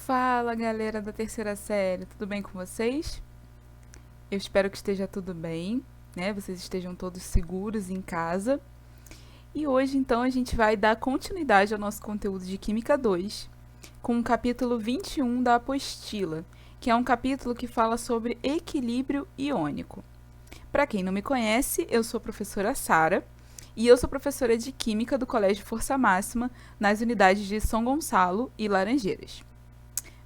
Fala, galera da terceira série, tudo bem com vocês? Eu espero que esteja tudo bem, né? Vocês estejam todos seguros em casa. E hoje, então, a gente vai dar continuidade ao nosso conteúdo de Química 2, com o capítulo 21 da apostila, que é um capítulo que fala sobre equilíbrio iônico. Para quem não me conhece, eu sou a professora Sara, e eu sou professora de Química do Colégio Força Máxima, nas unidades de São Gonçalo e Laranjeiras.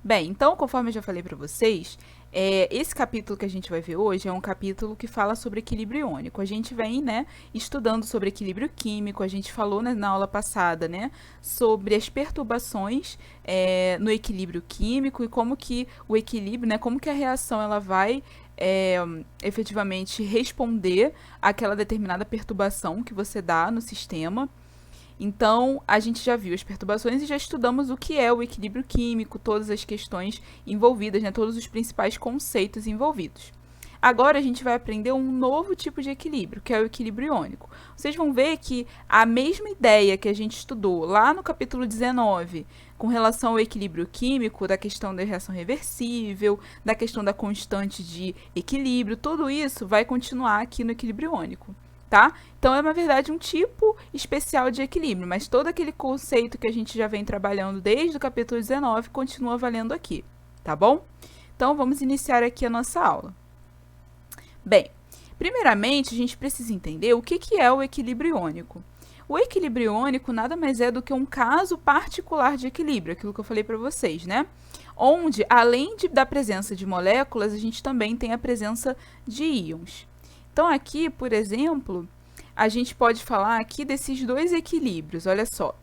Bem, então, conforme eu já falei para vocês, esse capítulo que a gente vai ver hoje é um capítulo que fala sobre equilíbrio iônico. A gente vem, né, estudando sobre equilíbrio químico, a gente falou na aula passada, né, sobre as perturbações no equilíbrio químico e como que o equilíbrio, né, como que a reação ela vai efetivamente responder àquela determinada perturbação que você dá no sistema. Então, a gente já viu as perturbações e já estudamos o que é o equilíbrio químico, todas as questões envolvidas, né, todos os principais conceitos envolvidos. Agora a gente vai aprender um novo tipo de equilíbrio, que é o equilíbrio iônico. Vocês vão ver que a mesma ideia que a gente estudou lá no capítulo 19, com relação ao equilíbrio químico, da questão da reação reversível, da questão da constante de equilíbrio, tudo isso vai continuar aqui no equilíbrio iônico. Tá? Então, é, na verdade, um tipo especial de equilíbrio, mas todo aquele conceito que a gente já vem trabalhando desde o capítulo 19 continua valendo aqui, tá bom? Então, vamos iniciar aqui a nossa aula. Bem, primeiramente, a gente precisa entender o que é o equilíbrio iônico. O equilíbrio iônico nada mais é do que um caso particular de equilíbrio, aquilo que eu falei para vocês, né? Onde, além da presença de moléculas, a gente também tem a presença de íons. Então, aqui, por exemplo, a gente pode falar aqui desses dois equilíbrios, olha só.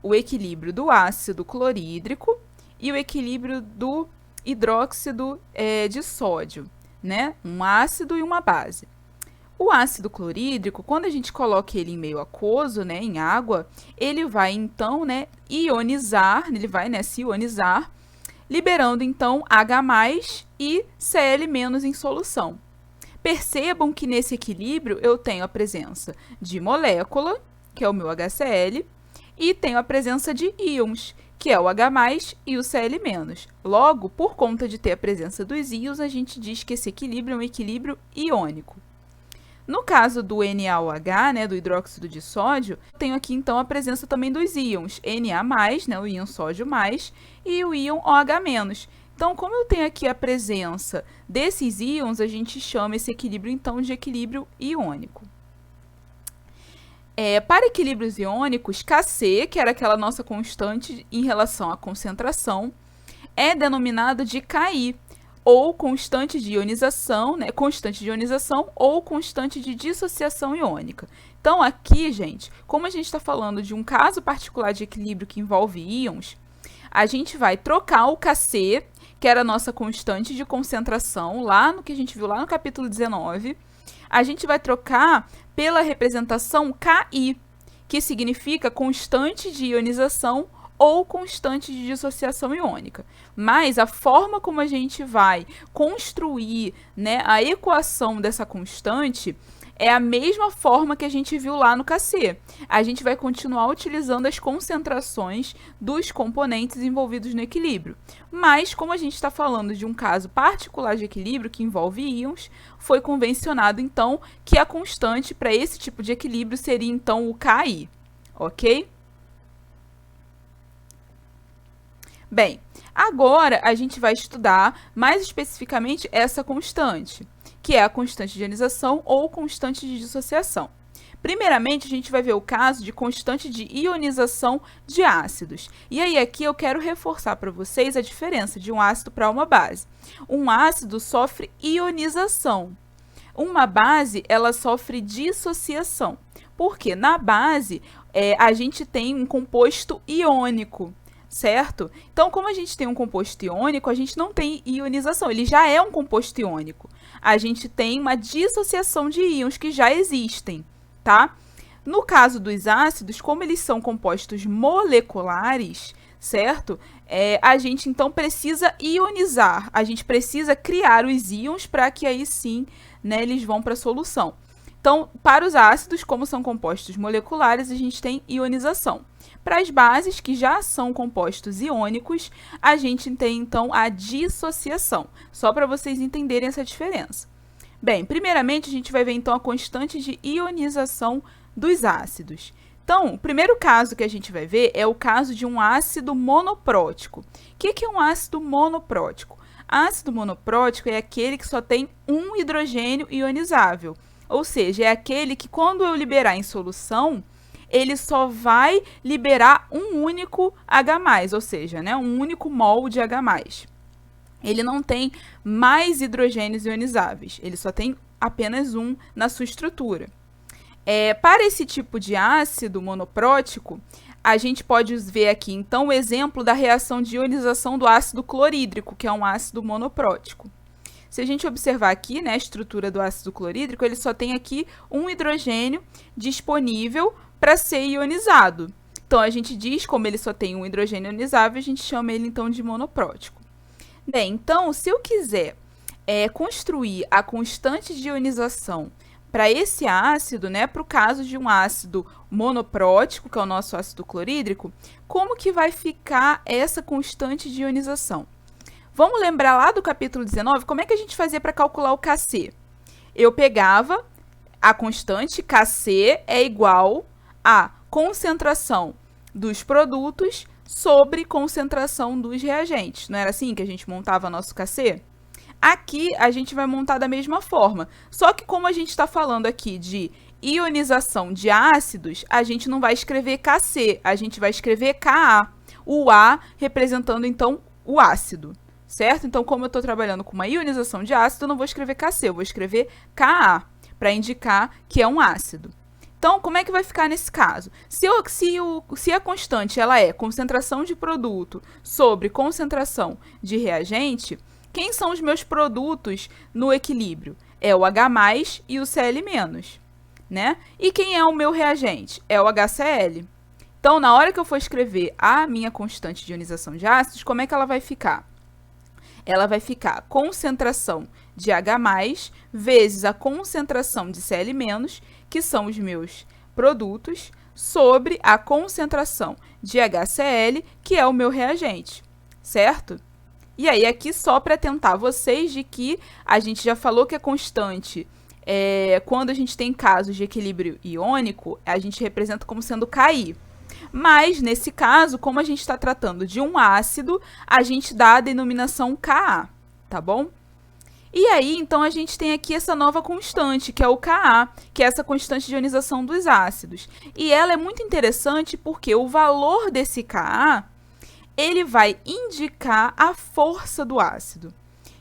O equilíbrio do ácido clorídrico e o equilíbrio do hidróxido de sódio, né? Um ácido e uma base. O ácido clorídrico, quando a gente coloca ele em meio aquoso, né, em água, ele vai, então, né, ionizar, ele vai, né, se ionizar, liberando, então, H+, e Cl- em solução. Percebam que nesse equilíbrio eu tenho a presença de molécula, que é o meu HCl, e tenho a presença de íons, que é o H+, e o Cl-. Logo, por conta de ter a presença dos íons, a gente diz que esse equilíbrio é um equilíbrio iônico. No caso do NaOH, né, do hidróxido de sódio, tenho aqui então a presença também dos íons Na+, né, o íon sódio+, e o íon OH-. Então, como eu tenho aqui a presença desses íons, a gente chama esse equilíbrio, então, de equilíbrio iônico. Para equilíbrios iônicos, Kc, que era aquela nossa constante em relação à concentração, é denominado de Ki, ou constante de ionização, né? Constante de ionização ou constante de dissociação iônica. Então, aqui, gente, como a gente está falando de um caso particular de equilíbrio que envolve íons, a gente vai trocar o Kc, que era a nossa constante de concentração, lá no que a gente viu lá no capítulo 19, a gente vai trocar pela representação Ki, que significa constante de ionização ou constante de dissociação iônica. Mas a forma como a gente vai construir, né, a equação dessa constante é a mesma forma que a gente viu lá no Kc. A gente vai continuar utilizando as concentrações dos componentes envolvidos no equilíbrio. Mas, como a gente está falando de um caso particular de equilíbrio que envolve íons, foi convencionado, então, que a constante para esse tipo de equilíbrio seria, então, o Ki. Ok? Bem, agora a gente vai estudar mais especificamente essa constante, que é a constante de ionização ou constante de dissociação. Primeiramente, a gente vai ver o caso de constante de ionização de ácidos. E aí, aqui eu quero reforçar para vocês a diferença de um ácido para uma base. Um ácido sofre ionização. Uma base, ela sofre dissociação. Porque na base, a gente tem um composto iônico, certo? Então, como a gente tem um composto iônico, a gente não tem ionização, ele já é um composto iônico. A gente tem uma dissociação de íons que já existem, tá? No caso dos ácidos, como eles são compostos moleculares, certo? A gente, então, precisa ionizar, a gente precisa criar os íons para que aí sim, né, eles vão para a solução. Então, para os ácidos, como são compostos moleculares, a gente tem ionização. Para as bases, que já são compostos iônicos, a gente tem, então, a dissociação. Só para vocês entenderem essa diferença. Bem, primeiramente, a gente vai ver, então, a constante de ionização dos ácidos. Então, o primeiro caso que a gente vai ver é o caso de um ácido monoprótico. O que é um ácido monoprótico? Ácido monoprótico é aquele que só tem um hidrogênio ionizável. Ou seja, é aquele que, quando eu liberar em solução, ele só vai liberar um único H+, ou seja, né, um único mol de H+. Ele não tem mais hidrogênios ionizáveis, ele só tem apenas um na sua estrutura. Para esse tipo de ácido monoprótico, a gente pode ver aqui, então, o exemplo da reação de ionização do ácido clorídrico, que é um ácido monoprótico. Se a gente observar aqui, né, a estrutura do ácido clorídrico, ele só tem aqui um hidrogênio disponível para ser ionizado. Então, a gente diz, como ele só tem um hidrogênio ionizável, a gente chama ele, então, de monoprótico. Bem, então, se eu quiser construir a constante de ionização para esse ácido, né, para o caso de um ácido monoprótico, que é o nosso ácido clorídrico, como que vai ficar essa constante de ionização? Vamos lembrar lá do capítulo 19, como é que a gente fazia para calcular o Kc? Eu pegava a constante Kc é igual a concentração dos produtos sobre concentração dos reagentes. Não era assim que a gente montava nosso Kc? Aqui, a gente vai montar da mesma forma. Só que como a gente está falando aqui de ionização de ácidos, a gente não vai escrever Kc, a gente vai escrever Ka. O A representando, então, o ácido, certo? Então, como eu estou trabalhando com uma ionização de ácido, eu não vou escrever Kc, eu vou escrever Ka, para indicar que é um ácido. Então, como é que vai ficar nesse caso? Se a constante ela é concentração de produto sobre concentração de reagente, quem são os meus produtos no equilíbrio? É o H+ e o Cl-, né? E quem é o meu reagente? É o HCl. Então, na hora que eu for escrever a minha constante de ionização de ácidos, como é que ela vai ficar? Ela vai ficar concentração de H+ vezes a concentração de Cl-, que são os meus produtos, sobre a concentração de HCl, que é o meu reagente, certo? E aí, aqui só para tentar vocês de que a gente já falou que a constante, quando a gente tem casos de equilíbrio iônico, a gente representa como sendo Ki. Mas, nesse caso, como a gente está tratando de um ácido, a gente dá a denominação Ka, tá bom? E aí, então, a gente tem aqui essa nova constante, que é o Ka, que é essa constante de ionização dos ácidos. E ela é muito interessante porque o valor desse Ka, ele vai indicar a força do ácido.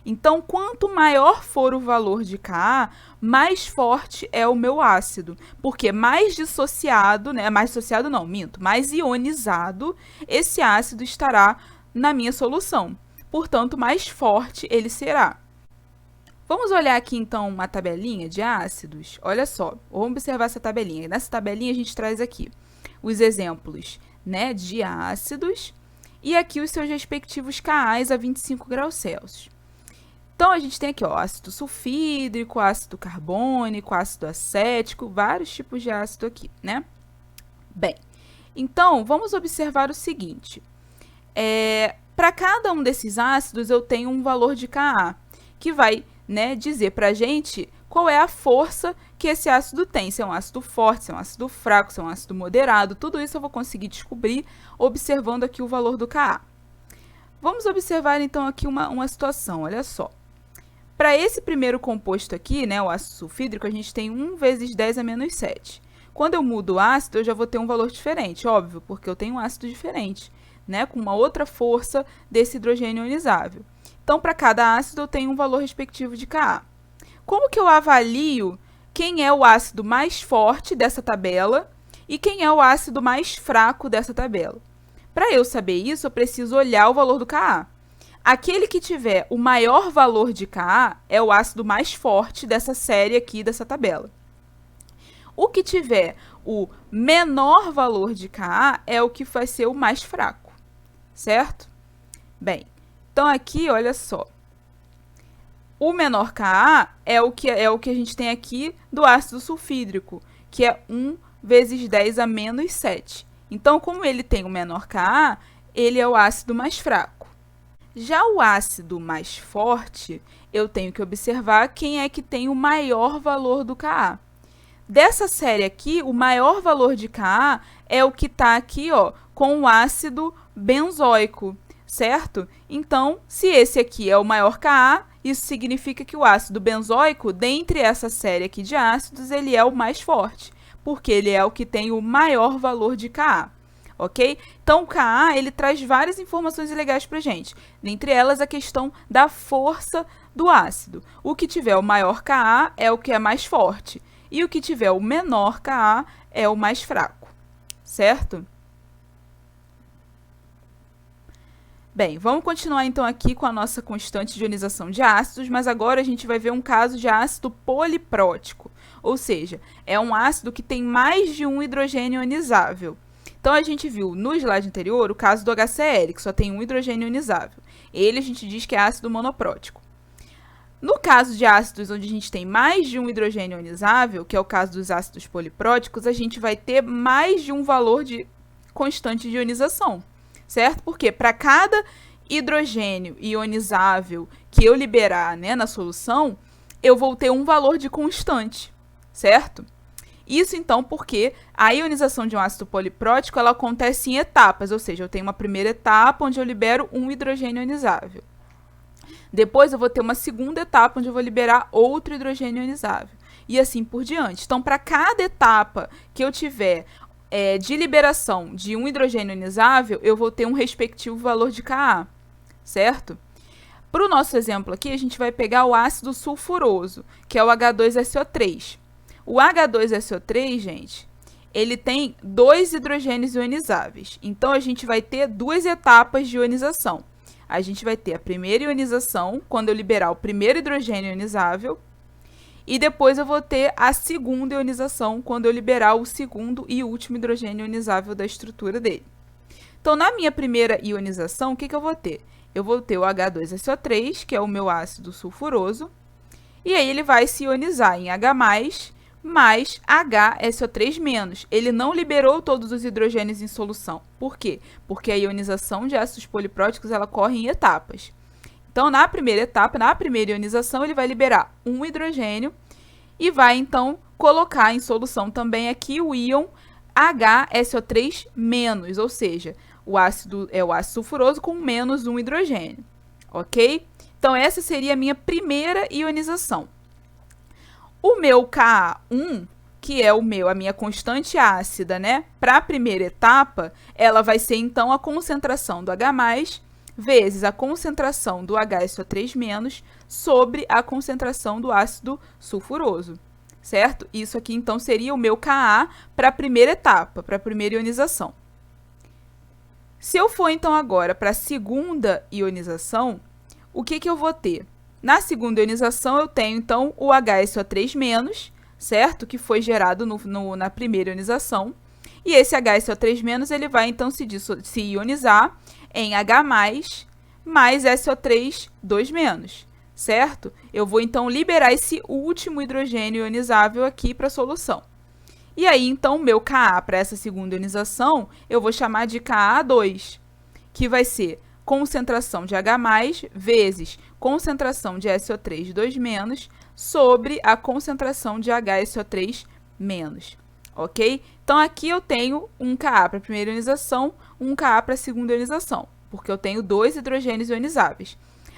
Então, quanto maior for o valor de Ka, mais forte é o meu ácido, porque mais dissociado, né, mais ionizado, esse ácido estará na minha solução. Portanto, mais forte ele será. Vamos olhar aqui, então, uma tabelinha de ácidos. Olha só, vamos observar essa tabelinha. Nessa tabelinha, a gente traz aqui os exemplos, né, de ácidos e aqui os seus respectivos Ka's a 25 graus Celsius. Então, a gente tem aqui, ó, ácido sulfídrico, ácido carbônico, ácido acético, vários tipos de ácido aqui, né? Bem, então, vamos observar o seguinte. Para cada um desses ácidos, eu tenho um valor de Ka, que vai, né, dizer para a gente qual é a força que esse ácido tem. Se é um ácido forte, se é um ácido fraco, se é um ácido moderado, tudo isso eu vou conseguir descobrir observando aqui o valor do Ka. Vamos observar, então, aqui uma situação, olha só. Para esse primeiro composto aqui, né, o ácido sulfídrico, a gente tem 1 vezes 10 a menos 7. Quando eu mudo o ácido, eu já vou ter um valor diferente, óbvio, porque eu tenho um ácido diferente, né, com uma outra força desse hidrogênio ionizável. Então, para cada ácido, eu tenho um valor respectivo de Ka. Como que eu avalio quem é o ácido mais forte dessa tabela e quem é o ácido mais fraco dessa tabela? Para eu saber isso, eu preciso olhar o valor do Ka. Aquele que tiver o maior valor de Ka é o ácido mais forte dessa série aqui, dessa tabela. O que tiver o menor valor de Ka é o que vai ser o mais fraco, certo? Bem, então aqui, olha só. O menor Ka é o que a gente tem aqui do ácido sulfídrico, que é 1 vezes 10 a menos 7. Então, como ele tem o menor Ka, ele é o ácido mais fraco. Já o ácido mais forte, eu tenho que observar quem é que tem o maior valor do Ka. Dessa série aqui, o maior valor de Ka é o que está aqui, ó, com o ácido benzoico, certo? Então, se esse aqui é o maior Ka, isso significa que o ácido benzoico, dentre essa série aqui de ácidos, ele é o mais forte, porque ele é o que tem o maior valor de Ka. Ok? Então, o Ka, ele traz várias informações legais para a gente. Dentre elas, a questão da força do ácido. O que tiver o maior Ka é o que é mais forte. E o que tiver o menor Ka é o mais fraco. Certo? Bem, vamos continuar então aqui com a nossa constante de ionização de ácidos, mas agora a gente vai ver um caso de ácido poliprótico. Ou seja, é um ácido que tem mais de um hidrogênio ionizável. Então, a gente viu no slide anterior o caso do HCl, que só tem um hidrogênio ionizável. Ele a gente diz que é ácido monoprótico. No caso de ácidos onde a gente tem mais de um hidrogênio ionizável, que é o caso dos ácidos polipróticos, a gente vai ter mais de um valor de constante de ionização, certo? Porque para cada hidrogênio ionizável que eu liberar, né, na solução, eu vou ter um valor de constante, certo? Isso, então, porque a ionização de um ácido poliprótico ela acontece em etapas, ou seja, eu tenho uma primeira etapa onde eu libero um hidrogênio ionizável. Depois, eu vou ter uma segunda etapa onde eu vou liberar outro hidrogênio ionizável. E assim por diante. Então, para cada etapa que eu tiver de liberação de um hidrogênio ionizável, eu vou ter um respectivo valor de Ka, certo? Para o nosso exemplo aqui, a gente vai pegar o ácido sulfuroso, que é o H2SO3. O H2SO3, gente, ele tem 2 hidrogênios ionizáveis. Então, a gente vai ter duas etapas de ionização. A gente vai ter a primeira ionização, quando eu liberar o primeiro hidrogênio ionizável, e depois eu vou ter a segunda ionização, quando eu liberar o segundo e último hidrogênio ionizável da estrutura dele. Então, na minha primeira ionização, o que eu vou ter? Eu vou ter o H2SO3, que é o meu ácido sulfuroso, e aí ele vai se ionizar em H+, mais HSO3-. Ele não liberou todos os hidrogênios em solução. Por quê? Porque a ionização de ácidos polipróticos ela ocorre em etapas. Então, na primeira etapa, na primeira ionização, ele vai liberar um hidrogênio e vai, então, colocar em solução também aqui o íon HSO3-, ou seja, o ácido é o ácido sulfuroso com menos um hidrogênio. Ok? Então, essa seria a minha primeira ionização. O meu Ka1, que é a minha constante ácida, né? Para a primeira etapa, ela vai ser, então, a concentração do H+, vezes a concentração do HSO3- sobre a concentração do ácido sulfuroso, certo? Isso aqui, então, seria o meu Ka para a primeira etapa, para a primeira ionização. Se eu for, então, agora para a segunda ionização, o que eu vou ter? Na segunda ionização, eu tenho, então, o HSO3-, certo? Que foi gerado na primeira ionização. E esse HSO3-, ele vai, então, se ionizar em H+, mais SO3, certo? Eu vou, então, liberar esse último hidrogênio ionizável aqui para a solução. E aí, então, o meu Ka para essa segunda ionização, eu vou chamar de Ka2, que vai ser concentração de H+, vezes concentração de SO3 sobre a concentração de HSO3-, ok? Então, aqui eu tenho um Ka para a primeira ionização, um Ka para a segunda ionização, porque eu tenho 2 hidrogênios ionizáveis.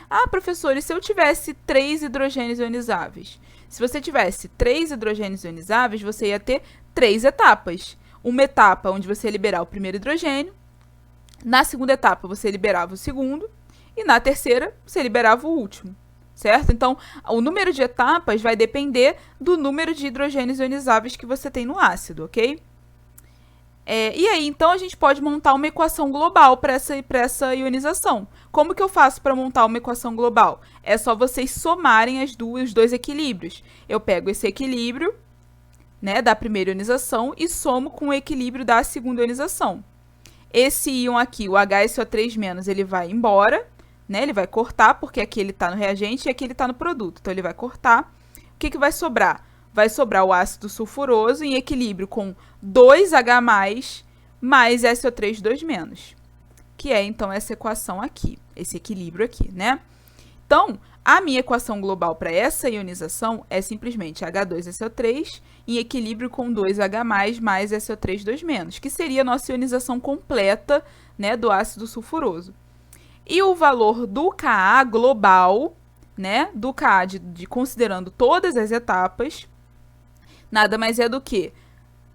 Ah, professor, e se eu tivesse 3 hidrogênios ionizáveis? Se você tivesse 3 hidrogênios ionizáveis, você ia ter 3 etapas. Uma etapa onde você ia liberar o primeiro hidrogênio, na segunda etapa, você liberava o segundo. E na terceira, você liberava o último. Certo? Então, o número de etapas vai depender do número de hidrogênios ionizáveis que você tem no ácido, ok? E aí, então, a gente pode montar uma equação global para essa ionização. Como que eu faço para montar uma equação global? É só vocês somarem os dois equilíbrios. Eu pego esse equilíbrio, né, da primeira ionização e somo com o equilíbrio da segunda ionização. Esse íon aqui, o HSO3-, ele vai embora, né? Ele vai cortar, porque aqui ele está no reagente e aqui ele está no produto. Então, ele vai cortar. O que vai sobrar? Vai sobrar o ácido sulfuroso em equilíbrio com 2H+, mais SO3 2-, que é, então, essa equação aqui, esse equilíbrio aqui, né? Então, a minha equação global para essa ionização é simplesmente H2SO3 em equilíbrio com 2H+, mais SO3 2-, que seria a nossa ionização completa, né, do ácido sulfuroso. E o valor do Ka global, né, do Ka considerando todas as etapas, nada mais é do que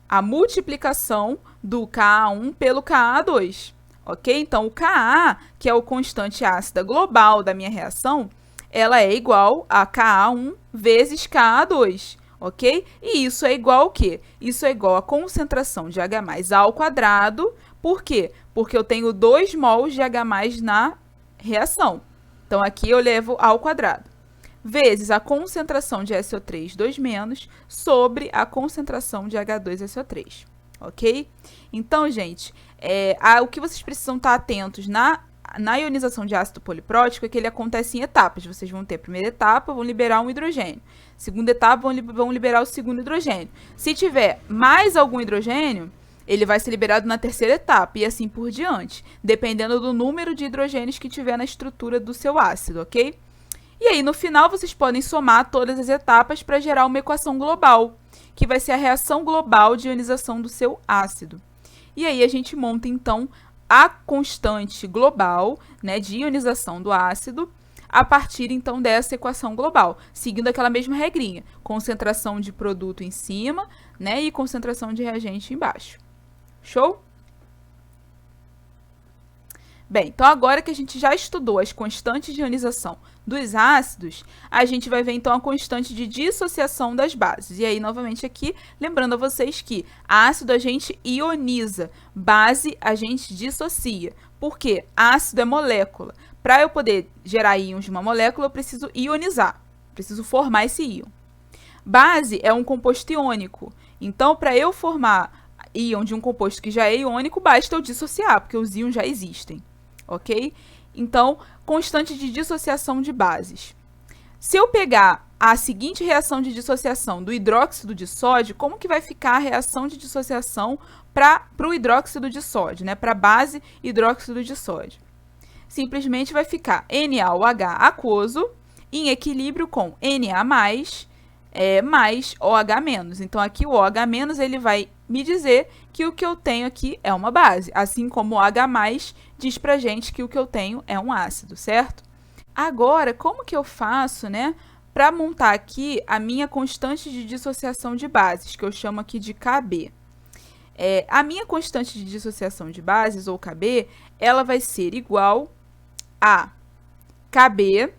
a multiplicação do Ka1 pelo Ka2, ok? Então, o Ka, que é o constante ácida global da minha reação, ela é igual a Ka1 vezes Ka2, ok? E isso é igual ao quê? Isso é igual a concentração de H+ ao quadrado. Por quê? Porque eu tenho 2 mols de H+ na reação. Então, aqui eu levo ao quadrado. Vezes a concentração de SO3 2- sobre a concentração de H2SO3, ok? Então, gente, o que vocês precisam estar atentos na ionização de ácido poliprótico é que ele acontece em etapas. Vocês vão ter a primeira etapa, vão liberar um hidrogênio. Segunda etapa, vão liberar o segundo hidrogênio. Se tiver mais algum hidrogênio, ele vai ser liberado na terceira etapa e assim por diante, dependendo do número de hidrogênios que tiver na estrutura do seu ácido, ok? E aí, no final, vocês podem somar todas as etapas para gerar uma equação global, que vai ser a reação global de ionização do seu ácido. E aí, a gente monta, então, a constante global, né, de ionização do ácido, a partir, então, dessa equação global, seguindo aquela mesma regrinha, concentração de produto em cima, né, e concentração de reagente embaixo. Show? Bem, então agora que a gente já estudou as constantes de ionização dos ácidos, a gente vai ver então a constante de dissociação das bases. E aí, novamente aqui, lembrando a vocês que ácido a gente ioniza, base a gente dissocia. Por quê? Ácido é molécula. Para eu poder gerar íons de uma molécula, eu preciso ionizar, preciso formar esse íon. Base é um composto iônico. Então, para eu formar íon de um composto que já é iônico, basta eu dissociar, porque os íons já existem. Ok? Então, constante de dissociação de bases. Se eu pegar a seguinte reação de dissociação do hidróxido de sódio, como que vai ficar a reação de dissociação para o hidróxido de sódio, né? Para a base hidróxido de sódio? Simplesmente vai ficar NaOH aquoso em equilíbrio com Na+, mais OH-. Então, aqui o OH- ele vai me dizer que o que eu tenho aqui é uma base, assim como o OH+ diz pra gente que o que eu tenho é um ácido, certo? Agora, como que eu faço, né, para montar aqui a minha constante de dissociação de bases, que eu chamo aqui de Kb? A minha constante de dissociação de bases, ou Kb, ela vai ser igual a Kb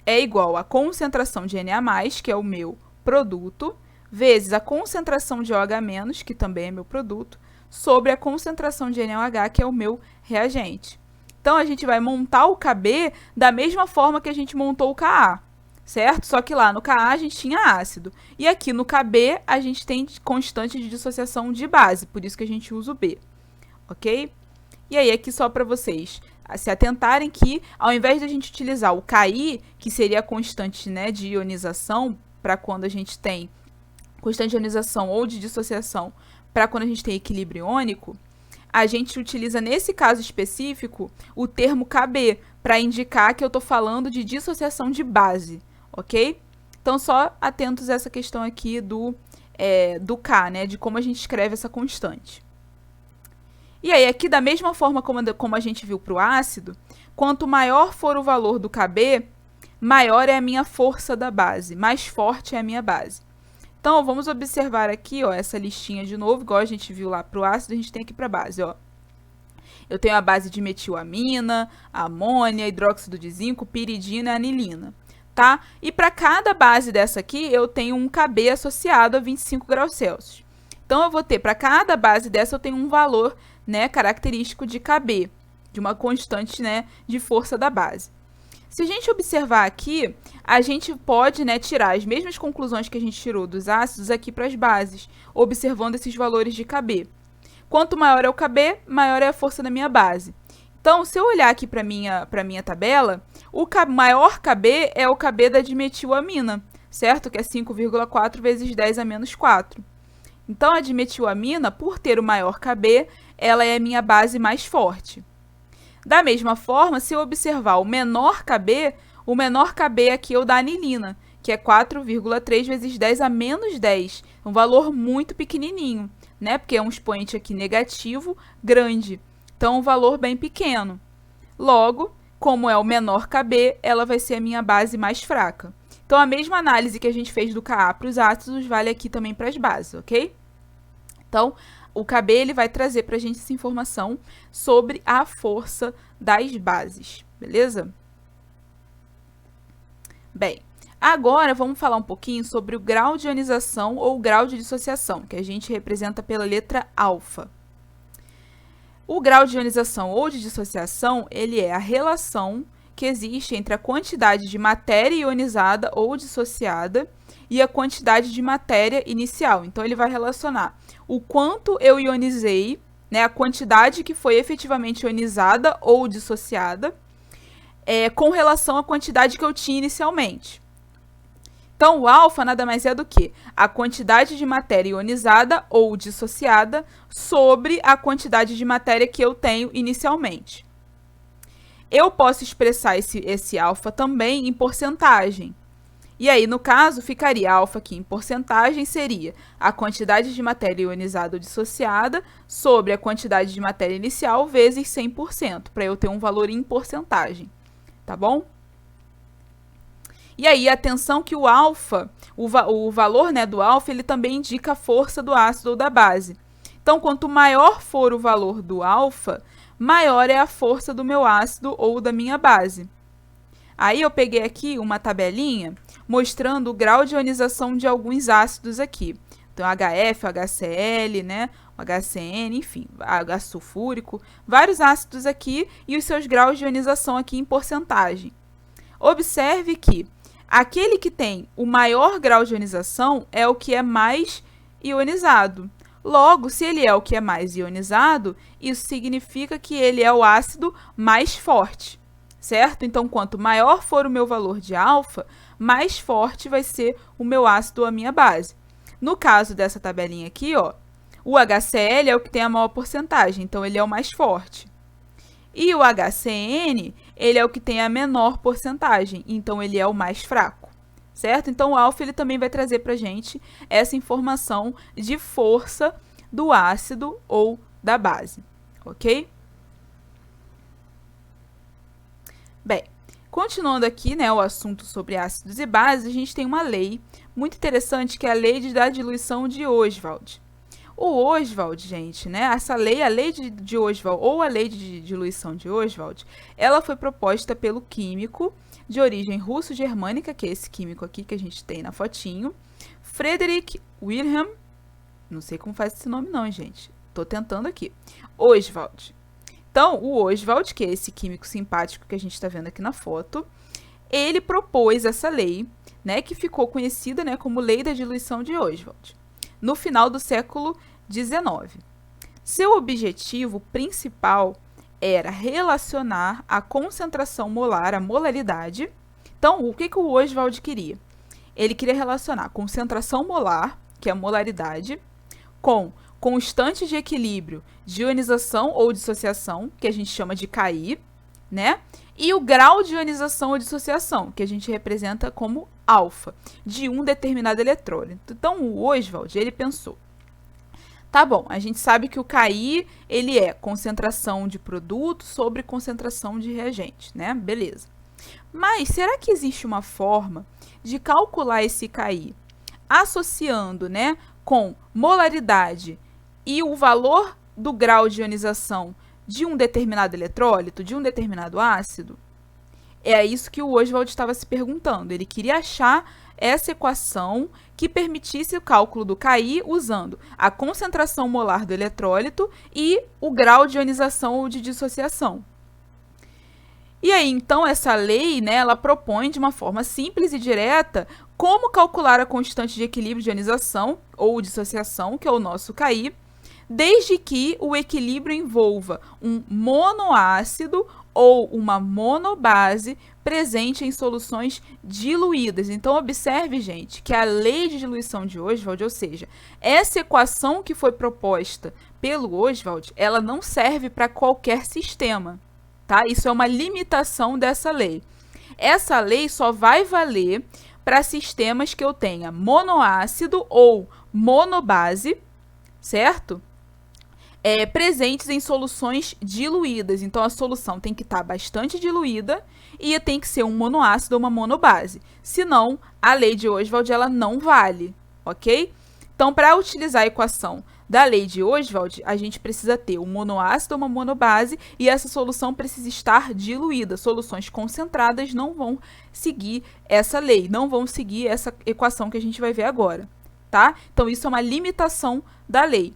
é igual a concentração de Na+, que é o meu produto, vezes a concentração de OH-, que também é meu produto, sobre a concentração de NaOH, que é o meu reagente. Então, a gente vai montar o Kb da mesma forma que a gente montou o Ka, certo? Só que lá no Ka a gente tinha ácido. E aqui no Kb a gente tem constante de dissociação de base, por isso que a gente usa o B, ok? E aí, aqui só para vocês se atentarem que, ao invés de a gente utilizar o Ki, que seria a constante, né, de ionização, para quando a gente tem constante de ionização ou de dissociação, para quando a gente tem equilíbrio iônico, a gente utiliza, nesse caso específico, o termo Kb, para indicar que eu estou falando de dissociação de base, ok? Então, só atentos a essa questão aqui do K, né, de como a gente escreve essa constante. E aí, aqui, da mesma forma como a gente viu para o ácido, quanto maior for o valor do Kb, maior é a minha força da base, mais forte é a minha base. Então, vamos observar aqui, ó, essa listinha de novo, igual a gente viu lá para o ácido, a gente tem aqui para a base, ó. Eu tenho a base de metilamina, amônia, hidróxido de zinco, piridina e anilina, tá? E para cada base dessa aqui, eu tenho um Kb associado a 25 graus Celsius. Então, eu vou ter, para cada base dessa, eu tenho um valor, né, característico de Kb, de uma constante, né, de força da base. Se a gente observar aqui, a gente pode, né, tirar as mesmas conclusões que a gente tirou dos ácidos aqui para as bases, observando esses valores de Kb. Quanto maior é o Kb, maior é a força da minha base. Então, se eu olhar aqui para minha tabela, o maior Kb é o Kb da dimetilamina, certo? Que é 5,4 vezes 10 a menos 4. Então, a dimetilamina, por ter o maior Kb, ela é a minha base mais forte. Da mesma forma, se eu observar o menor Kb aqui é o da anilina, que é 4,3 vezes 10 a menos 10. Um valor muito pequenininho, né? Porque é um expoente aqui negativo grande. Então, um valor bem pequeno. Logo, como é o menor Kb, ela vai ser a minha base mais fraca. Então, a mesma análise que a gente fez do Ka para os ácidos vale aqui também para as bases, ok? Então, o Kb ele vai trazer para a gente essa informação sobre a força das bases, beleza? Bem, agora vamos falar um pouquinho sobre o grau de ionização ou grau de dissociação, que a gente representa pela letra alfa. O grau de ionização ou de dissociação, ele é a relação que existe entre a quantidade de matéria ionizada ou dissociada e a quantidade de matéria inicial. Então, ele vai relacionar o quanto eu ionizei, né, a quantidade que foi efetivamente ionizada ou dissociada, com relação à quantidade que eu tinha inicialmente. Então, o alfa nada mais é do que a quantidade de matéria ionizada ou dissociada sobre a quantidade de matéria que eu tenho inicialmente. Eu posso expressar esse alfa também em porcentagem. E aí, no caso, ficaria alfa aqui em porcentagem, seria a quantidade de matéria ionizada ou dissociada sobre a quantidade de matéria inicial vezes 100%, para eu ter um valor em porcentagem, tá bom? E aí, atenção que o alfa, o valor, né, do alfa, ele também indica a força do ácido ou da base. Então, quanto maior for o valor do alfa, maior é a força do meu ácido ou da minha base. Aí, eu peguei aqui uma tabelinha mostrando o grau de ionização de alguns ácidos aqui. Então, HF, HCl, né, HCN, enfim, H sulfúrico, vários ácidos aqui e os seus graus de ionização aqui em porcentagem. Observe que aquele que tem o maior grau de ionização é o que é mais ionizado. Logo, se ele é o que é mais ionizado, isso significa que ele é o ácido mais forte, certo? Então, quanto maior for o meu valor de alfa, mais forte vai ser o meu ácido ou a minha base. No caso dessa tabelinha aqui, ó, o HCl é o que tem a maior porcentagem, então ele é o mais forte. E o HCN, ele é o que tem a menor porcentagem, então ele é o mais fraco, certo? Então, o alfa ele também vai trazer para a gente essa informação de força do ácido ou da base, ok? Bem, continuando aqui, né, o assunto sobre ácidos e bases, a gente tem uma lei muito interessante, que é a lei da diluição de Ostwald. O Ostwald, gente, né, essa lei, a lei de Ostwald ou a lei de diluição de Ostwald, ela foi proposta pelo químico de origem russo-germânica, que é esse químico aqui que a gente tem na fotinho, Friedrich Wilhelm, não sei como faz esse nome não, gente, tô tentando aqui, Ostwald. Então, o Ostwald, que é esse químico simpático que a gente está vendo aqui na foto, ele propôs essa lei, né, que ficou conhecida, né, como lei da diluição de Ostwald, no final do século XIX. Seu objetivo principal era relacionar a concentração molar, a molaridade. Então, o que o Ostwald queria? Ele queria relacionar a concentração molar, que é a molaridade, com constante de equilíbrio de ionização ou dissociação, que a gente chama de Ki, né? E o grau de ionização ou dissociação, que a gente representa como alfa, de um determinado eletrólito. Então, o Ostwald, ele pensou, tá bom, a gente sabe que o Ki, ele é concentração de produto sobre concentração de reagente, né? Beleza. Mas, será que existe uma forma de calcular esse Ki associando, né, com molaridade e o valor do grau de ionização de um determinado eletrólito, de um determinado ácido? É isso que o Ostwald estava se perguntando. Ele queria achar essa equação que permitisse o cálculo do Ki usando a concentração molar do eletrólito e o grau de ionização ou de dissociação. E aí, então, essa lei, né, ela propõe de uma forma simples e direta como calcular a constante de equilíbrio de ionização ou dissociação, que é o nosso Ki, desde que o equilíbrio envolva um monoácido ou uma monobase presente em soluções diluídas. Então, observe, gente, que a lei de diluição de Ostwald, ou seja, essa equação que foi proposta pelo Ostwald, ela não serve para qualquer sistema, tá? Isso é uma limitação dessa lei. Essa lei só vai valer para sistemas que eu tenha monoácido ou monobase, certo? Presentes em soluções diluídas. Então, a solução tem que estar bastante diluída e tem que ser um monoácido ou uma monobase. Senão, a lei de Ostwald ela não vale, ok? Então, para utilizar a equação da lei de Ostwald, a gente precisa ter um monoácido ou uma monobase e essa solução precisa estar diluída. Soluções concentradas não vão seguir essa lei, não vão seguir essa equação que a gente vai ver agora, tá? Então, isso é uma limitação da lei.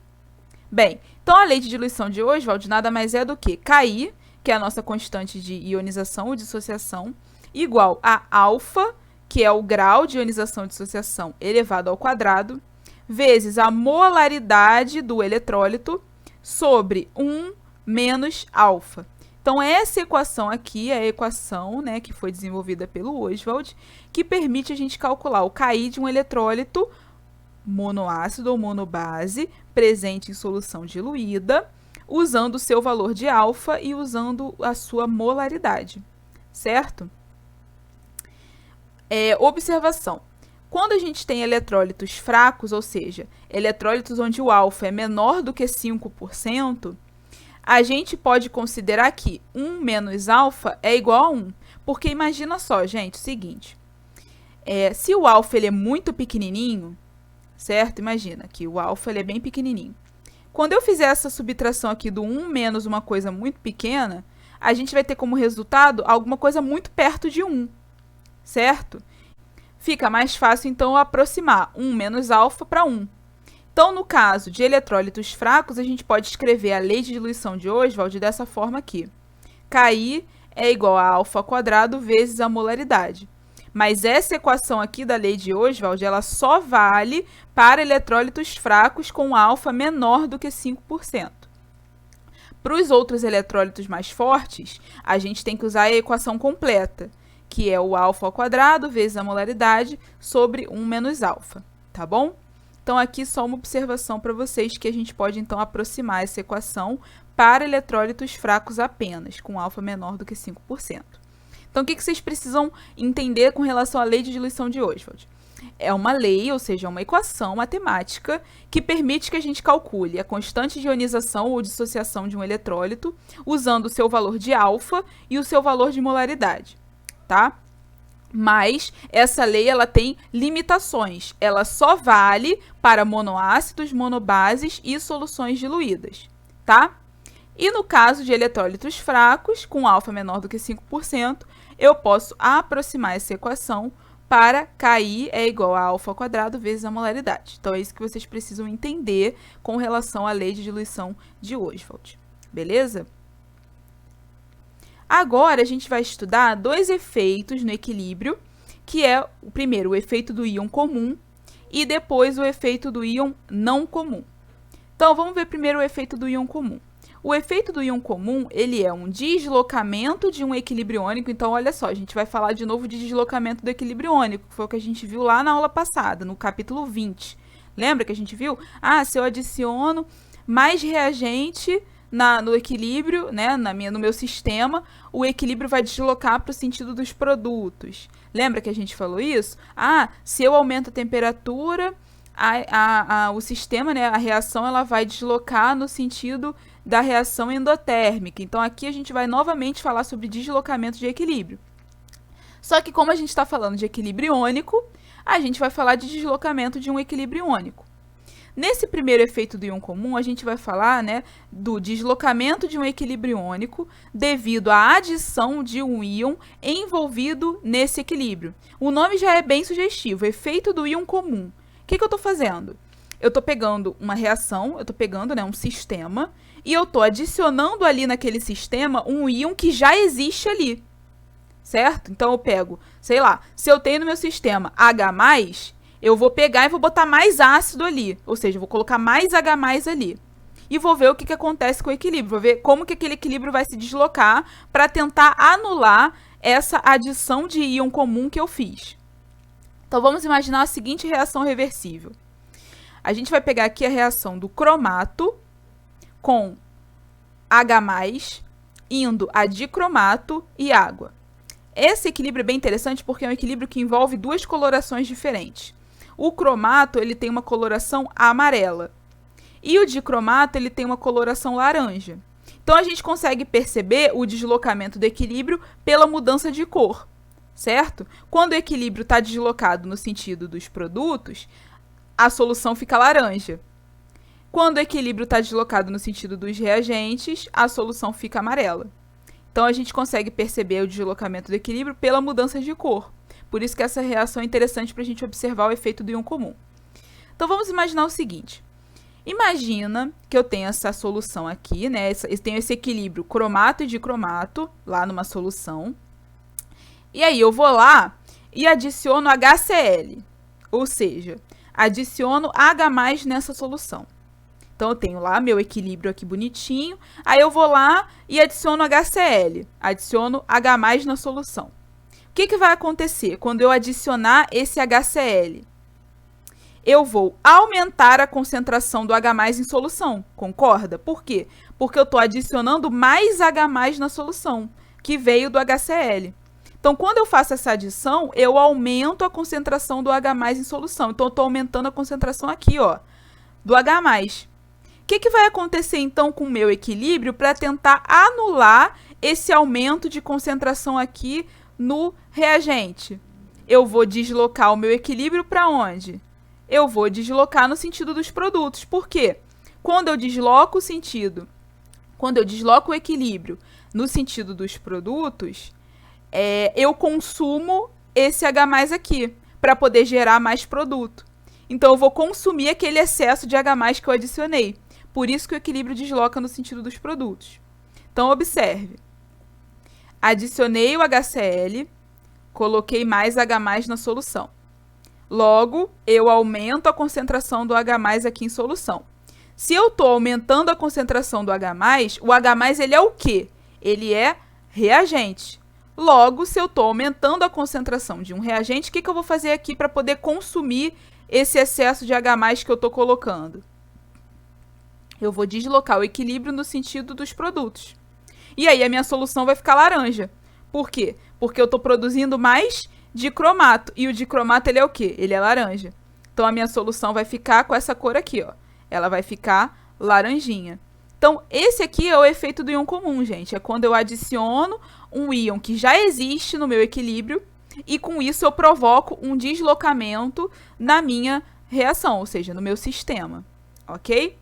Bem, então a lei de diluição de Ostwald nada mais é do que Ki, que é a nossa constante de ionização ou dissociação, igual a alfa, que é o grau de ionização e dissociação elevado ao quadrado, vezes a molaridade do eletrólito sobre 1 menos alfa. Então, essa equação aqui é a equação, né, que foi desenvolvida pelo Ostwald, que permite a gente calcular o Ki de um eletrólito monoácido ou monobase presente em solução diluída, usando o seu valor de alfa e usando a sua molaridade, certo? Observação. Quando a gente tem eletrólitos fracos, ou seja, eletrólitos onde o alfa é menor do que 5%, a gente pode considerar que 1 menos alfa é igual a 1. Porque imagina só, gente, o seguinte. Se o alfa ele é muito pequenininho, certo? Imagina que o alfa ele é bem pequenininho. Quando eu fizer essa subtração aqui do 1 menos uma coisa muito pequena, a gente vai ter como resultado alguma coisa muito perto de 1, certo? Fica mais fácil, então, aproximar 1 menos alfa para 1. Então, no caso de eletrólitos fracos, a gente pode escrever a lei de diluição de Ostwald dessa forma aqui. Ki é igual a alfa ao quadrado vezes a molaridade. Mas essa equação aqui da lei de Ostwald, ela só vale para eletrólitos fracos com alfa menor do que 5%. Para os outros eletrólitos mais fortes, a gente tem que usar a equação completa, que é o alfa ao quadrado vezes a molaridade sobre 1 menos alfa, tá bom? Então, aqui só uma observação para vocês que a gente pode, então, aproximar essa equação para eletrólitos fracos apenas, com alfa menor do que 5%. Então, o que vocês precisam entender com relação à lei de diluição de Ostwald? É uma lei, ou seja, uma equação matemática que permite que a gente calcule a constante de ionização ou dissociação de um eletrólito usando o seu valor de alfa e o seu valor de molaridade, tá? Mas essa lei ela tem limitações. Ela só vale para monoácidos, monobases e soluções diluídas, tá? E no caso de eletrólitos fracos, com alfa menor do que 5%, eu posso aproximar essa equação para Ki é igual a alfa ao quadrado vezes a molaridade. Então, é isso que vocês precisam entender com relação à lei de diluição de Ostwald. Beleza? Agora, a gente vai estudar dois efeitos no equilíbrio, que é, o primeiro, o efeito do íon comum e depois o efeito do íon não comum. Então, vamos ver primeiro o efeito do íon comum. O efeito do íon comum, ele é um deslocamento de um equilíbrio iônico. Então, olha só, a gente vai falar de novo de deslocamento do equilíbrio iônico, que foi o que a gente viu lá na aula passada, no capítulo 20. Lembra que a gente viu? Se eu adiciono mais reagente no equilíbrio, né, no meu sistema, o equilíbrio vai deslocar para o sentido dos produtos. Lembra que a gente falou isso? Se eu aumento a temperatura, o sistema, né, a reação, ela vai deslocar no sentido da reação endotérmica. Então, aqui a gente vai novamente falar sobre deslocamento de equilíbrio. Só que como a gente está falando de equilíbrio iônico, a gente vai falar de deslocamento de um equilíbrio iônico. Nesse primeiro efeito do íon comum, a gente vai falar, né, do deslocamento de um equilíbrio iônico devido à adição de um íon envolvido nesse equilíbrio. O nome já é bem sugestivo, efeito do íon comum. O que eu estou fazendo? Eu estou pegando uma reação, eu estou pegando, né, um sistema, e eu estou adicionando ali naquele sistema um íon que já existe ali, certo? Então, eu pego, sei lá, se eu tenho no meu sistema H+, eu vou pegar e vou botar mais ácido ali, ou seja, eu vou colocar mais H+ ali. e vou ver o que acontece com o equilíbrio. Vou ver como que aquele equilíbrio vai se deslocar para tentar anular essa adição de íon comum que eu fiz. Então, vamos imaginar a seguinte reação reversível. A gente vai pegar aqui a reação do cromato com H+, indo a dicromato e água. Esse equilíbrio é bem interessante porque é um equilíbrio que envolve duas colorações diferentes. O cromato ele tem uma coloração amarela e o dicromato ele tem uma coloração laranja. Então, a gente consegue perceber o deslocamento do equilíbrio pela mudança de cor, certo? Quando o equilíbrio está deslocado no sentido dos produtos, a solução fica laranja. Quando o equilíbrio está deslocado no sentido dos reagentes, a solução fica amarela. Então, a gente consegue perceber o deslocamento do equilíbrio pela mudança de cor. Por isso que essa reação é interessante para a gente observar o efeito do íon comum. Então, vamos imaginar o seguinte. Imagina que eu tenho essa solução aqui, né? Eu tenho esse equilíbrio cromato e dicromato lá numa solução. E aí, eu vou lá e adiciono HCl, ou seja, adiciono H+ nessa solução. Então, eu tenho lá meu equilíbrio aqui bonitinho, aí eu vou lá e adiciono HCl, adiciono H+ na solução. O que vai acontecer quando eu adicionar esse HCl? Eu vou aumentar a concentração do H+ em solução, concorda? Por quê? Porque eu estou adicionando mais H+ na solução, que veio do HCl. Então, quando eu faço essa adição, eu aumento a concentração do H+ em solução. Então, eu estou aumentando a concentração aqui, ó, do H+. O que vai acontecer, então, com o meu equilíbrio para tentar anular esse aumento de concentração aqui no reagente? Eu vou deslocar o meu equilíbrio para onde? Eu vou deslocar no sentido dos produtos. Por quê? Quando eu desloco o equilíbrio no sentido dos produtos, eu consumo esse H+ aqui para poder gerar mais produto. Então, eu vou consumir aquele excesso de H+ que eu adicionei. Por isso que o equilíbrio desloca no sentido dos produtos. Então, observe. Adicionei o HCl, coloquei mais H+ na solução. Logo, eu aumento a concentração do H+ aqui em solução. Se eu estou aumentando a concentração do H+, o H+ ele é o quê? Ele é reagente. Logo, se eu estou aumentando a concentração de um reagente, o que eu vou fazer aqui para poder consumir esse excesso de H+ que eu estou colocando? Eu vou deslocar o equilíbrio no sentido dos produtos. E aí, a minha solução vai ficar laranja. Por quê? Porque eu estou produzindo mais dicromato. E o dicromato, ele é o quê? Ele é laranja. Então, a minha solução vai ficar com essa cor aqui, ó. Ela vai ficar laranjinha. Então, esse aqui é o efeito do íon comum, gente. É quando eu adiciono um íon que já existe no meu equilíbrio e, com isso, eu provoco um deslocamento na minha reação, ou seja, no meu sistema, ok?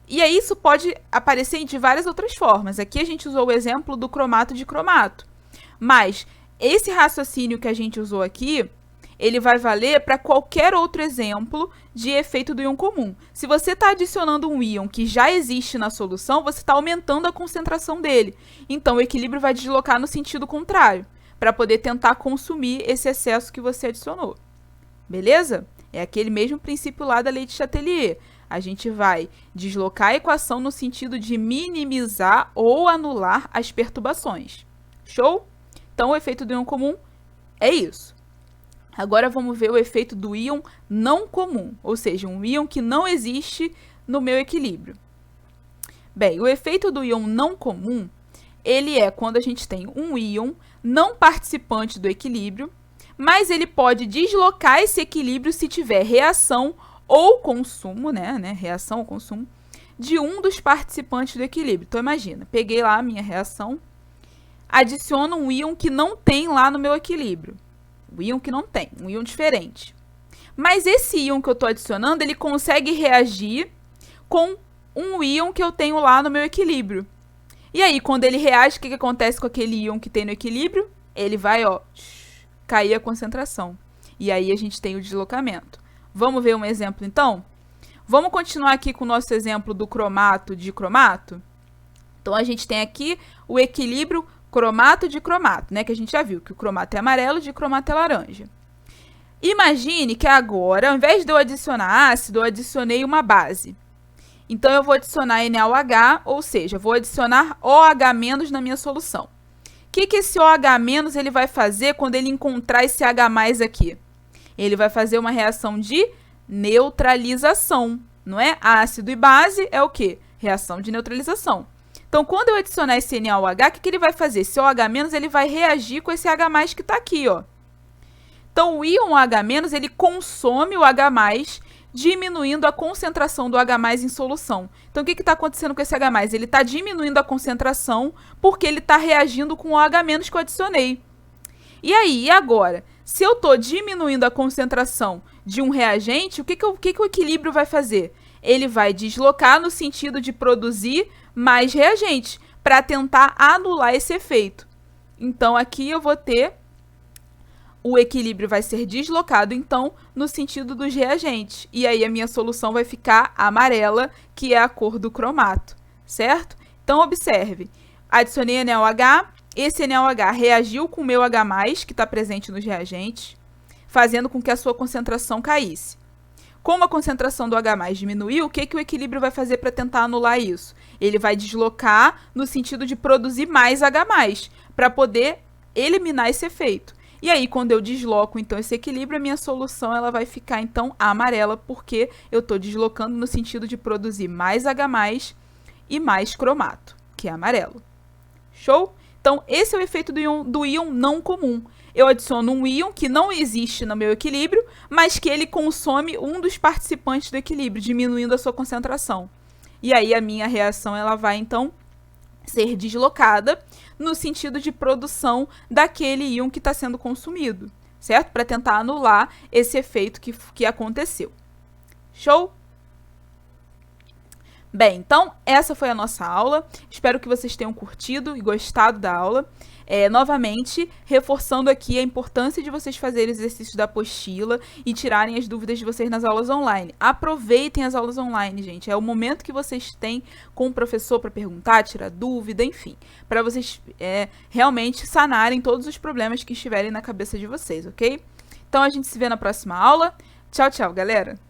E aí, isso pode aparecer de várias outras formas. Aqui a gente usou o exemplo do cromato de cromato. Mas esse raciocínio que a gente usou aqui, ele vai valer para qualquer outro exemplo de efeito do íon comum. Se você está adicionando um íon que já existe na solução, você está aumentando a concentração dele. Então, o equilíbrio vai deslocar no sentido contrário, para poder tentar consumir esse excesso que você adicionou. Beleza? É aquele mesmo princípio lá da lei de Chatelier. A gente vai deslocar a equação no sentido de minimizar ou anular as perturbações. Show? Então, o efeito do íon comum é isso. Agora, vamos ver o efeito do íon não comum, ou seja, um íon que não existe no meu equilíbrio. Bem, o efeito do íon não comum, ele é quando a gente tem um íon não participante do equilíbrio, mas ele pode deslocar esse equilíbrio se tiver reação ou consumo, reação ou consumo, de um dos participantes do equilíbrio. Então, imagina, peguei lá a minha reação, adiciono um íon que não tem lá no meu equilíbrio. O íon que não tem, um íon diferente. Mas esse íon que eu estou adicionando, ele consegue reagir com um íon que eu tenho lá no meu equilíbrio. E aí, quando ele reage, o que acontece com aquele íon que tem no equilíbrio? Ele vai, ó, cair a concentração. E aí, a gente tem o deslocamento. Vamos ver um exemplo, então? Vamos continuar aqui com o nosso exemplo do cromato de cromato? Então, a gente tem aqui o equilíbrio cromato de cromato, né? Que a gente já viu que o cromato é amarelo, o dicromato é laranja. Imagine que agora, ao invés de eu adicionar ácido, eu adicionei uma base. Então, eu vou adicionar NaOH, ou seja, vou adicionar OH- na minha solução. O que esse OH- ele vai fazer quando ele encontrar esse H+ aqui? Ele vai fazer uma reação de neutralização, não é? Ácido e base é o quê? Reação de neutralização. Então, quando eu adicionar esse NaOH, o que ele vai fazer? Esse OH- ele vai reagir com esse H+ que está aqui, ó. Então, o íon H- ele consome o H+, diminuindo a concentração do H+ em solução. Então, o que está acontecendo com esse H+? Ele está diminuindo a concentração porque ele está reagindo com o OH- que eu adicionei. E aí, e agora? Se eu estou diminuindo a concentração de um reagente, o que o equilíbrio vai fazer? Ele vai deslocar no sentido de produzir mais reagente, para tentar anular esse efeito. Então, aqui eu vou ter o equilíbrio vai ser deslocado, então, no sentido dos reagentes. E aí, a minha solução vai ficar amarela, que é a cor do cromato, certo? Então, observe. Adicionei NaOH, esse NaOH reagiu com o meu H+, que está presente nos reagentes, fazendo com que a sua concentração caísse. Como a concentração do H+ diminuiu, o que o equilíbrio vai fazer para tentar anular isso? Ele vai deslocar no sentido de produzir mais H+, para poder eliminar esse efeito. E aí, quando eu desloco, então, esse equilíbrio, a minha solução ela vai ficar, então, amarela, porque eu estou deslocando no sentido de produzir mais H+ e mais cromato, que é amarelo. Show? Então, esse é o efeito do íon não comum. Eu adiciono um íon que não existe no meu equilíbrio, mas que ele consome um dos participantes do equilíbrio, diminuindo a sua concentração. E aí, a minha reação ela vai, então, ser deslocada no sentido de produção daquele íon que está sendo consumido, certo? Para tentar anular esse efeito que aconteceu. Show? Bem, então, essa foi a nossa aula. Espero que vocês tenham curtido e gostado da aula. Novamente, reforçando aqui a importância de vocês fazerem exercícios da apostila e tirarem as dúvidas de vocês nas aulas online. Aproveitem as aulas online, gente. É o momento que vocês têm com o professor para perguntar, tirar dúvida, enfim. Para vocês realmente sanarem todos os problemas que estiverem na cabeça de vocês, ok? Então, a gente se vê na próxima aula. Tchau, tchau, galera!